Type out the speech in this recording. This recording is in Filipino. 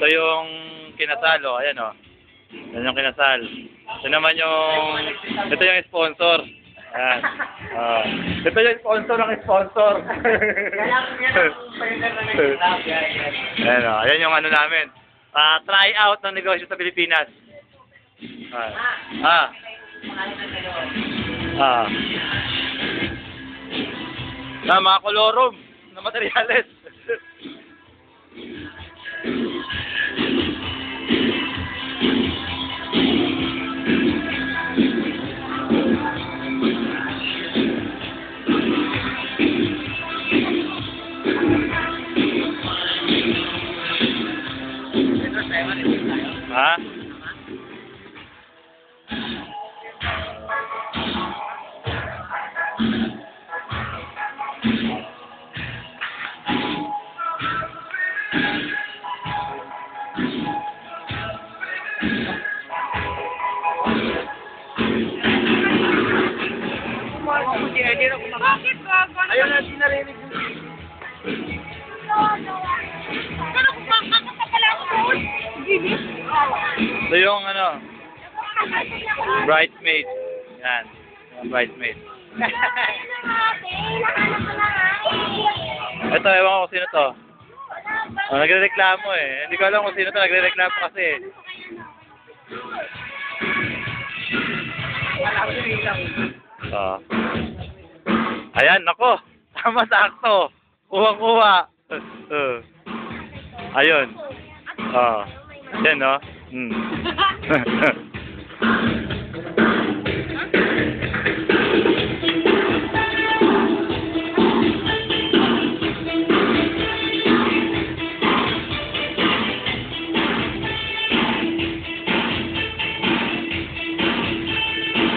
Ito yung kinasal, oh. Ayan, oh. Yan yung kinasal. Ito naman yung... Ito yung sponsor. Ayan. Ito yung sponsor ng sponsor. Ayan, oh. Ayan yung ano namin. Try out ng negosyo sa Pilipinas. Mga kolorum na materyales. Ha? Bakit ba? Ayun na, sinarinig mo. Pero kung makakata pala ako doon, Gigi. Ito yung ano, bridesmaid. Yan. Yung bridesmaid. Ito, ewan ko kung sino to. Oh, nagre-reklamo eh. Hindi ko alam kung sino to. Nagre-reklamo kasi. Oh. Ayan, nako. Tama, sakto. Kuha-kuha. Ayun. Oh. Yan, no?